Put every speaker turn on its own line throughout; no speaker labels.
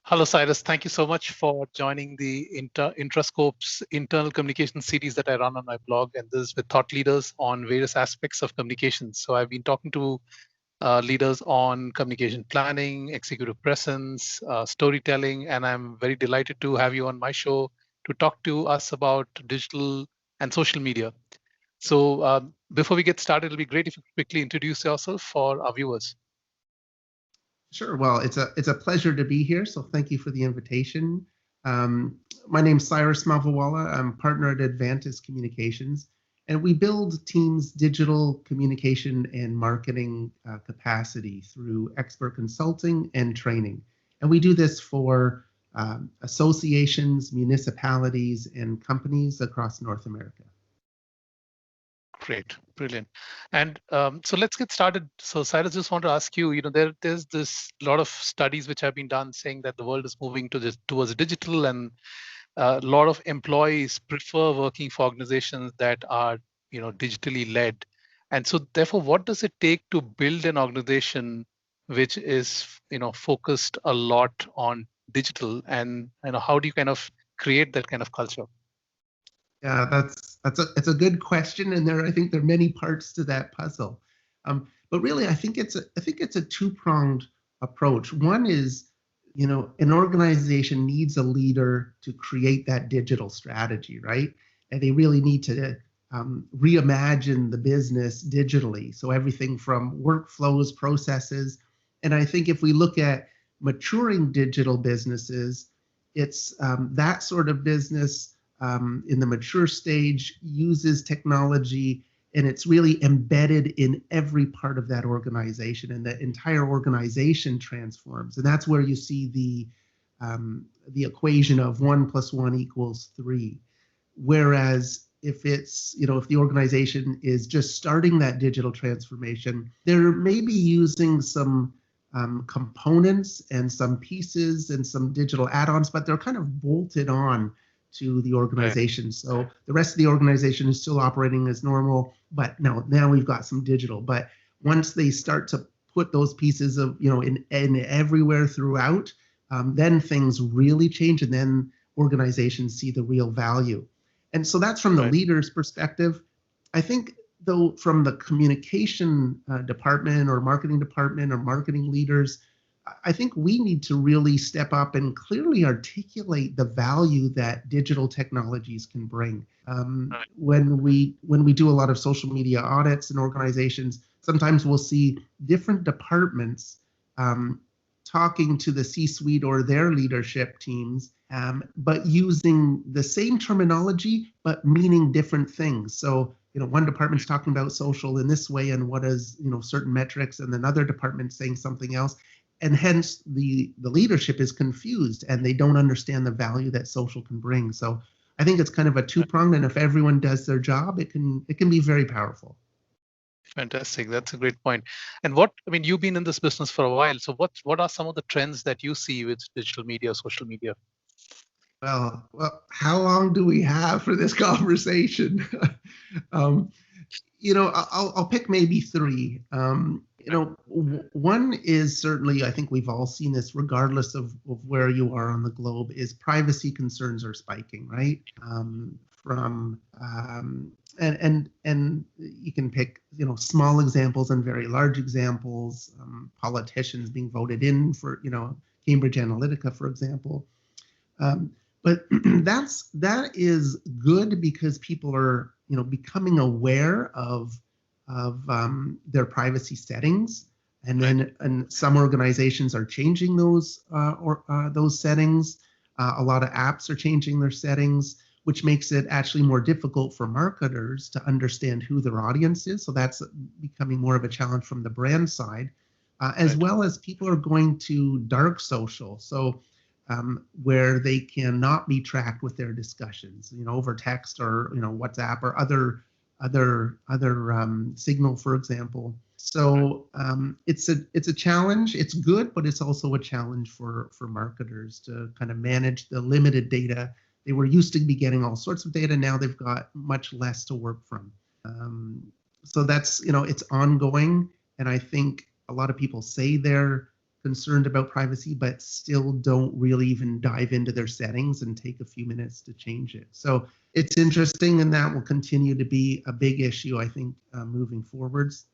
Hello, Cyrus. Thank you so much for joining the Intrascope's internal communication series that I run on my blog. And this is with thought leaders on various aspects of communications. So I've been talking to leaders on communication planning, executive presence, storytelling, and I'm very delighted to have you on my show to talk to us about digital and social media. So before we get started, it'll be great if you quickly introduce yourself for our viewers.
Sure. Well, it's a pleasure to be here. So thank you for the invitation. My name's Cyrus Mavalwala. I'm partner at Advantis Communications, and we build teams' digital communication and marketing capacity through expert consulting and training. And we do this for associations, municipalities, and companies across North America.
Great, brilliant. And so let's get started. So Cyrus, just want to ask you, there's this lot of studies which have been done saying that the world is moving towards digital, and a lot of employees prefer working for organizations that are, digitally led. And so therefore, what does it take to build an organization which is, focused a lot on digital, and how do you kind of create that kind of culture?
Yeah, it's a good question, and I think there are many parts to that puzzle. But really, I think it's a two-pronged approach. One is, an organization needs a leader to create that digital strategy, right? And they really need to reimagine the business digitally. So everything from workflows, processes, and I think if we look at maturing digital businesses, it's that sort of business in the mature stage uses technology, and it's really embedded in every part of that organization, and the entire organization transforms. And that's where you see the equation of 1 + 1 = 3. Whereas if if the organization is just starting that digital transformation, they're maybe using some components and some pieces and some digital add-ons, but they're kind of bolted on to the organization. Right. So the rest of the organization is still operating as normal, but now we've got some digital. But once they start to put those pieces of, in everywhere throughout, then things really change, and then organizations see the real value. And so that's from the leader's perspective. I think, though, from the communication department or marketing department or marketing leaders, I think we need to really step up and clearly articulate the value that digital technologies can bring. When we do a lot of social media audits in organizations, sometimes we'll see different departments talking to the C-suite or their leadership teams, but using the same terminology, but meaning different things. So, one department's talking about social in this way and what is, certain metrics, and another department saying something else. And hence the leadership is confused, and they don't understand the value that social can bring. So I think it's kind of a two-pronged, and if everyone does their job, it can be very powerful.
Fantastic. That's a great point. And you've been in this business for a while. So what are some of the trends that you see with digital media, social media?
Well, how long do we have for this conversation? I'll pick maybe three. One is certainly, I think we've all seen this regardless of where you are on the globe, is privacy concerns are spiking, right? And you can pick, small examples and very large examples, politicians being voted in for, Cambridge Analytica, for example. But that is good because people are, becoming aware of their privacy settings, and then some organizations are changing those settings. A lot of apps are changing their settings, which makes it actually more difficult for marketers to understand who their audience is. So that's becoming more of a challenge from the brand side, as well as people are going to dark social. So where they cannot be tracked with their discussions, over text or WhatsApp or other Signal, for example. So it's a challenge. It's good, but it's also a challenge for marketers to kind of manage the limited data. They were used to be getting all sorts of data. Now they've got much less to work from. So that's, it's ongoing. And I think a lot of people say they're concerned about privacy, but still don't really even dive into their settings and take a few minutes to change it. So it's interesting, and that will continue to be a big issue, I think, moving forwards.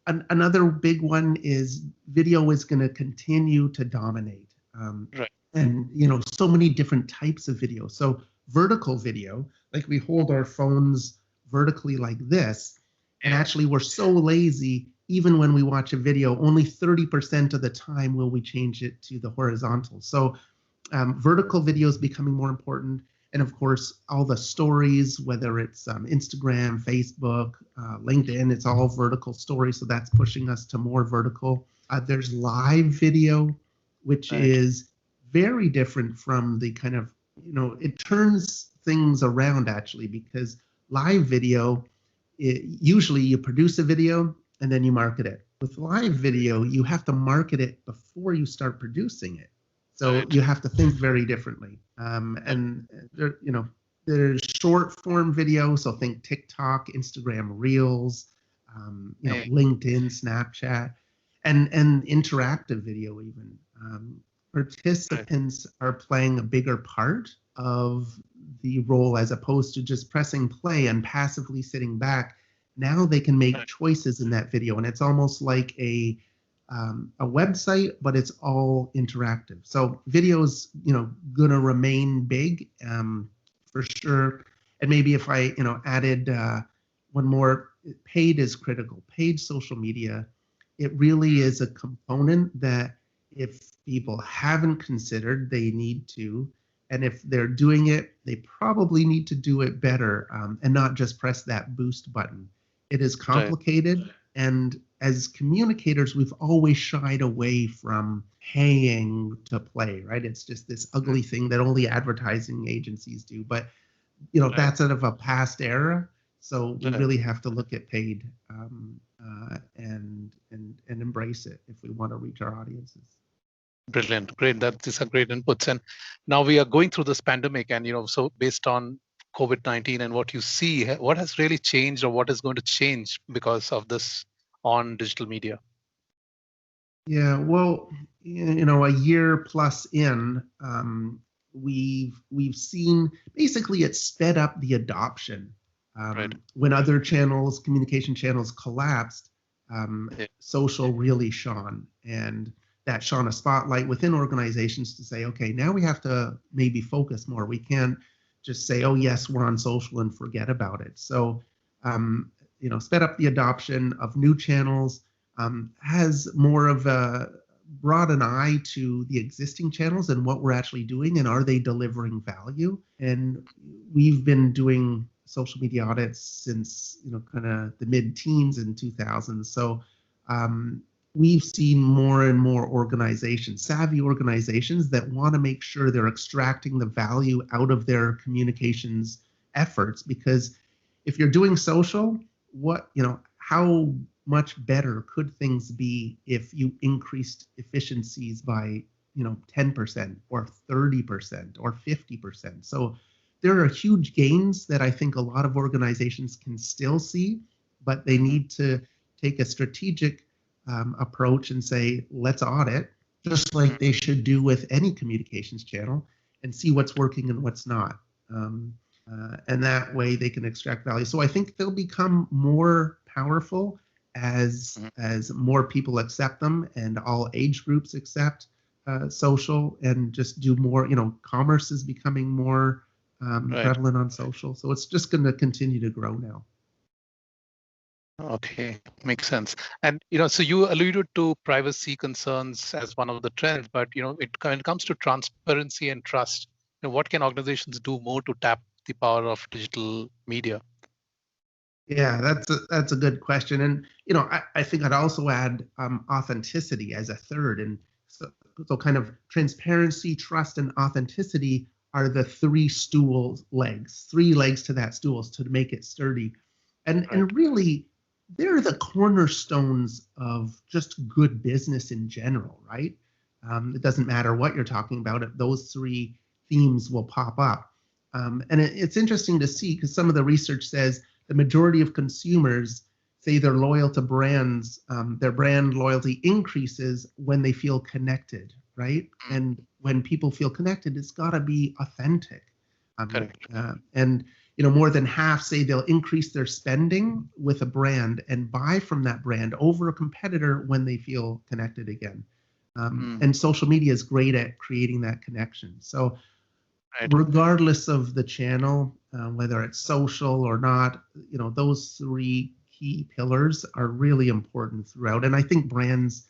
Another big one is video is going to continue to dominate.
Right.
And, so many different types of video. So vertical video, like we hold our phones vertically like this, and actually we're so lazy, even when we watch a video, only 30% of the time will we change it to the horizontal. So vertical video is becoming more important. And of course, all the stories, whether it's Instagram, Facebook, LinkedIn, it's all vertical stories. So that's pushing us to more vertical. There's live video, which is very different from the kind of, it turns things around actually, because live video, usually you produce a video and then you market it. With live video, you have to market it before you start producing it. So you have to think very differently. And there's short form video. So think TikTok, Instagram Reels, LinkedIn, Snapchat, and interactive video even. Participants are playing a bigger part of the role as opposed to just pressing play and passively sitting back. Now they can make choices in that video, and it's almost like a website, but it's all interactive. So video's, gonna remain big for sure. And maybe if I, added one more, paid is critical. Paid social media, it really is a component that if people haven't considered, they need to. And if they're doing it, they probably need to do it better and not just press that boost button. It is complicated. And as communicators, we've always shied away from paying to play, right? It's just this ugly thing that only advertising agencies do. But, that's out of a past era. So we really have to look at paid and embrace it if we want to reach our audiences.
Brilliant. Great. These are great inputs. And now we are going through this pandemic, and so based on COVID-19 and what you see, what has really changed or what is going to change because of this on digital media?
Yeah, well, a year plus in, we've seen basically it sped up the adoption. When other channels, communication channels collapsed, social really shone, and that shone a spotlight within organizations to say, okay, now we have to maybe focus more. We can't just say, oh yes, we're on social and forget about it. So, sped up the adoption of new channels, has more of brought an eye to the existing channels and what we're actually doing and are they delivering value. And we've been doing social media audits since kind of the mid-teens in 2000. So we've seen more and more organizations, savvy organizations, that want to make sure they're extracting the value out of their communications efforts. Because if you're doing social, how much better could things be if you increased efficiencies by 10% or 30% or 50%? So there are huge gains that I think a lot of organizations can still see, but they need to take a strategic approach and say, let's audit, just like they should do with any communications channel, and see what's working and what's not. And that way they can extract value. So I think they'll become more powerful as more people accept them and all age groups accept social and just do more. Commerce is becoming more prevalent on social. So it's just going to continue to grow now.
Okay, makes sense. And so you alluded to privacy concerns as one of the trends, but when it comes to transparency and trust, what can organizations do more to tap the power of digital media?
Yeah, that's a good question. And I think I'd also add authenticity as a third. And so kind of transparency, trust, and authenticity are the three legs to that stool to make it sturdy. And really, they're the cornerstones of just good business in general, right? It doesn't matter what you're talking about, those three themes will pop up. And it's interesting to see, because some of the research says the majority of consumers say they're loyal to brands, their brand loyalty increases when they feel connected, right? And when people feel connected, it's got to be authentic.
Correct.
And more than half say they'll increase their spending with a brand and buy from that brand over a competitor when they feel connected again. And social media is great at creating that connection. So
Right.
regardless of the channel, whether it's social or not, those three key pillars are really important throughout. And I think brands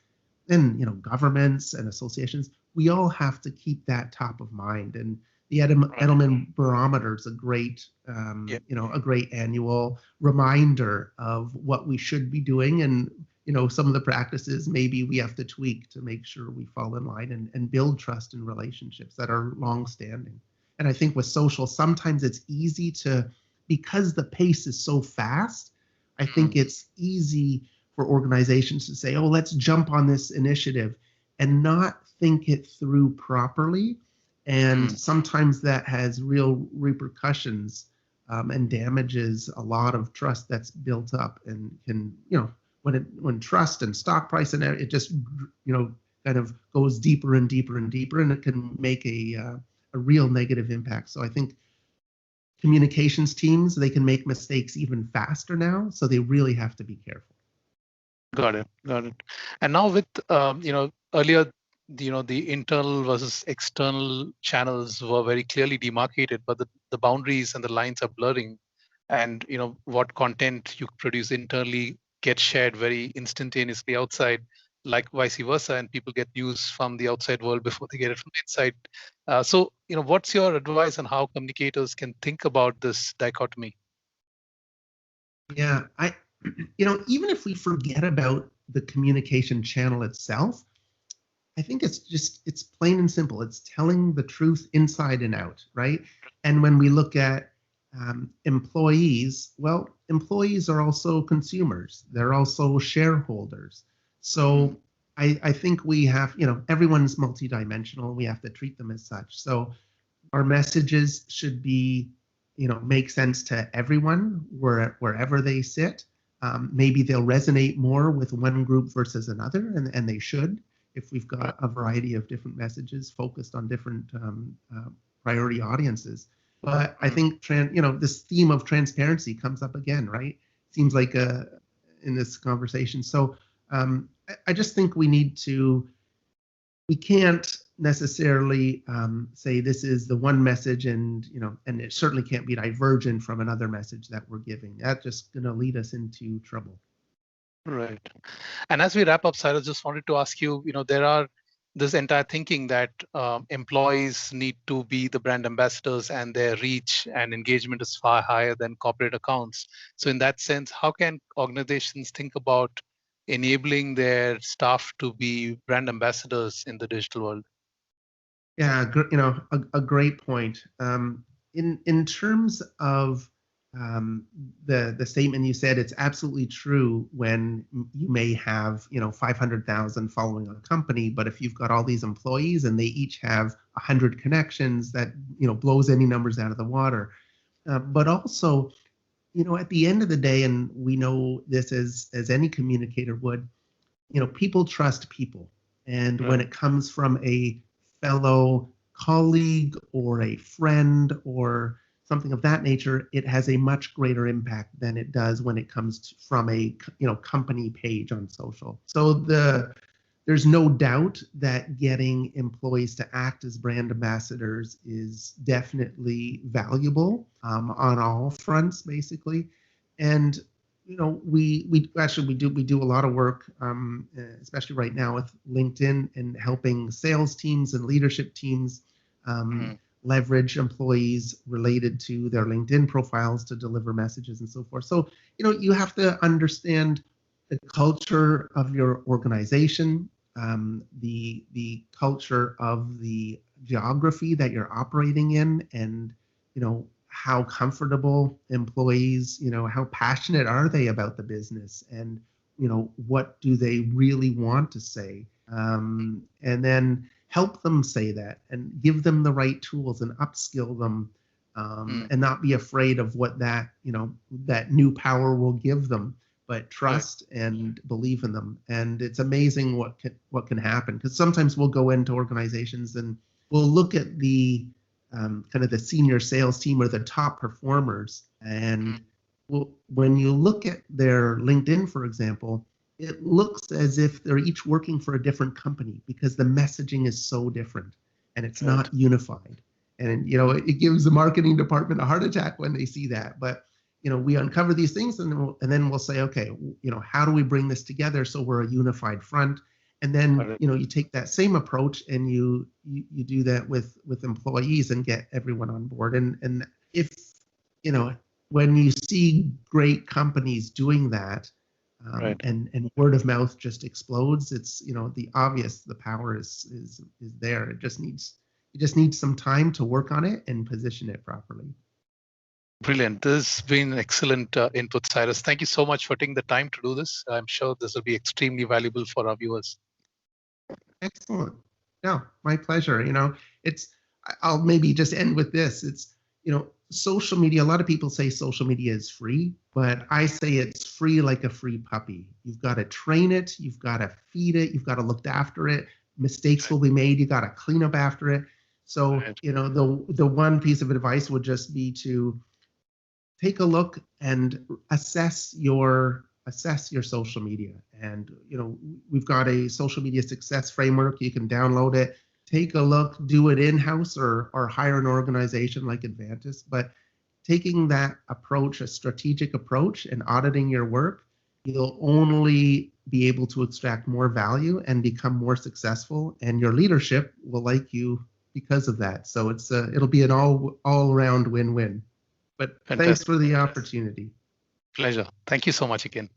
and governments and associations, we all have to keep that top of mind. And the Edelman Barometer is a great, a great annual reminder of what we should be doing, and some of the practices maybe we have to tweak to make sure we fall in line and build trust in relationships that are long-standing. And I think with social, sometimes it's easy to, because the pace is so fast, I think it's easy for organizations to say, oh, let's jump on this initiative and not think it through properly. And sometimes that has real repercussions and damages a lot of trust that's built up, and can, when trust and stock price and it just, kind of goes deeper and deeper and deeper, and it can make a real negative impact. So I think communications teams, they can make mistakes even faster now, so they really have to be careful.
Got it. And now with earlier, the internal versus external channels were very clearly demarcated, but the boundaries and the lines are blurring. And what content you produce internally gets shared very instantaneously outside, like vice versa, and people get news from the outside world before they get it from the inside. So what's your advice on how communicators can think about this dichotomy?
Yeah, even if we forget about the communication channel itself, I think it's plain and simple. It's telling the truth inside and out, right? And when we look at employees, well, employees are also consumers. They're also shareholders. So I think we have, everyone's multidimensional. We have to treat them as such. So our messages should be, make sense to everyone wherever they sit. Maybe they'll resonate more with one group versus another, and they should, if we've got a variety of different messages focused on different priority audiences. But I think this theme of transparency comes up again, right? Seems like in this conversation. So I just think we can't necessarily say this is the one message, and and it certainly can't be divergent from another message that we're giving. That's just going to lead us into trouble.
Right. And as we wrap up, Cyrus, just wanted to ask you, there are this entire thinking that employees need to be the brand ambassadors, and their reach and engagement is far higher than corporate accounts. So in that sense, how can organizations think about enabling their staff to be brand ambassadors in the digital world?
Yeah, a great point. In terms of the statement you said, it's absolutely true. When you may have 500,000 following a company, but if you've got all these employees and they each have 100 connections, that blows any numbers out of the water. But also, at the end of the day, and we know this as any communicator would, people trust people, and when it comes from a fellow colleague or a friend or something of that nature, it has a much greater impact than it does when it comes from a company page on social. So there's no doubt that getting employees to act as brand ambassadors is definitely valuable on all fronts, basically. And we actually do a lot of work, especially right now with LinkedIn, and helping sales teams and leadership teams leverage employees related to their LinkedIn profiles to deliver messages and so forth. So you have to understand the culture of your organization, the culture of the geography that you're operating in, and how comfortable employees, how passionate are they about the business, and what do they really want to say, and then help them say that and give them the right tools and upskill them, and not be afraid of what that that new power will give them. but trust and believe in them. And it's amazing what can happen, because sometimes we'll go into organizations and we'll look at the kind of the senior sales team or the top performers, and when you look at their LinkedIn, for example, it looks as if they're each working for a different company because the messaging is so different and it's not unified. And it gives the marketing department a heart attack when they see that. But we uncover these things, and then we'll say, okay, how do we bring this together so we're a unified front? And then you take that same approach and you do that with employees and get everyone on board. And if when you see great companies doing that, and word of mouth just explodes, it's the power is there. It just needs some time to work on it and position it properly.
Brilliant. This has been excellent input, Cyrus. Thank you so much for taking the time to do this. I'm sure this will be extremely valuable for our viewers.
Excellent. No, my pleasure. I'll maybe just end with this. It's, social media, a lot of people say social media is free, but I say it's free like a free puppy. You've got to train it. You've got to feed it. You've got to look after it. Mistakes will be made. You got to clean up after it. So, the one piece of advice would just be to take a look and assess your social media. And we've got a social media success framework. You can download it, take a look, do it in-house or hire an organization like Advantis. But taking that approach, a strategic approach, and auditing your work, you'll only be able to extract more value and become more successful, and your leadership will like you because of that. So it'll be an all-around win-win. But Fantastic. Thanks for the opportunity.
Pleasure. Thank you so much again.